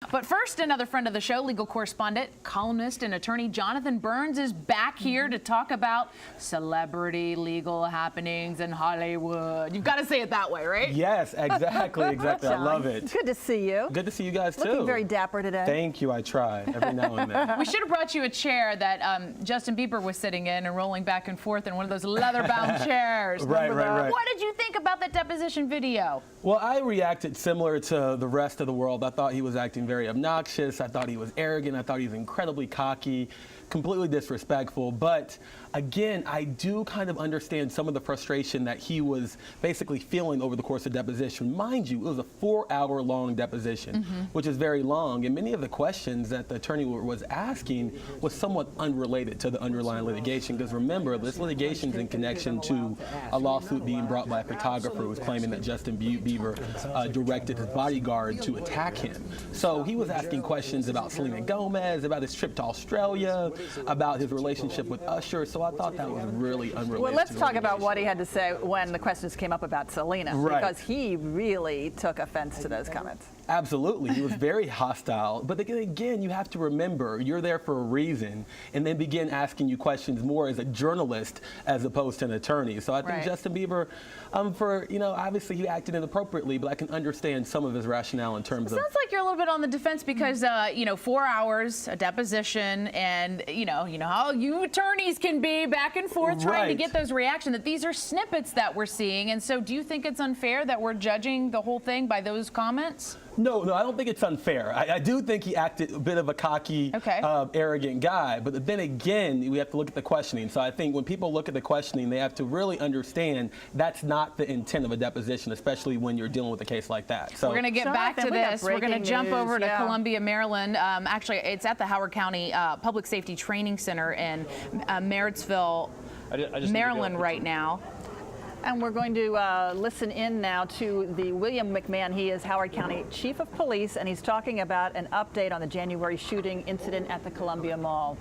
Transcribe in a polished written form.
But first, another friend of the show, legal correspondent, columnist, and attorney Jonathan Burns is back here to talk about celebrity legal happenings in Hollywood. You've got to say it that way, right? Yes, exactly. I love it. Good to see you. Good to see you guys too. Looking very dapper today. Thank you. I try every now and then. We should have brought you a chair that Justin Bieber was sitting in and rolling back and forth in one of those leather-bound chairs. Right. What did you think about that deposition video? Well, I reacted similar to the rest of the world. I thought he was acting very obnoxious. I thought he was arrogant. I thought he was incredibly cocky, completely disrespectful. But again, I do kind of understand some of the frustration that he was basically feeling over the course of deposition. Mind you, it was a 4-hour-long deposition, which is very long. And many of the questions that the attorney was asking was somewhat unrelated to the underlying litigation. Because remember, this litigation is in connection to a lawsuit being brought by a photographer who was claiming that Justin Bieber directed his bodyguard to attack him. So he was asking questions about Selena Gomez, about his trip to Australia, about his relationship with Usher. So I thought that was really unrelated. Well, let's talk about what he had to say when the questions came up about Selena, because he really took offense to those comments. Absolutely. He was very hostile. But again, you have to remember, you're there for a reason, and then begin asking you questions more as a journalist as opposed to an attorney. So I think Justin Bieber, obviously he acted inappropriately, but I can understand some of his rationale in terms of... Sounds like you're a little bit on the defense because, 4 hours, a deposition, and, you know how you attorneys can be back and forth trying to get those reactions, that these are snippets that we're seeing. And so do you think it's unfair that we're judging the whole thing by those comments? No, I don't think it's unfair. I do think he acted a bit of a cocky, arrogant guy. But then again, we have to look at the questioning. So I think when people look at the questioning, they have to really understand that's not the intent of a deposition, especially when you're dealing with a case like that. So we're going to get back to this. We're going to jump over to Columbia, Maryland. Actually, it's at the Howard County Public Safety Training Center in Marysville, Maryland right now. And we're going to listen in now to the William McMahon. He is Howard County Chief of Police, and he's talking about an update on the January shooting incident at the Columbia Mall.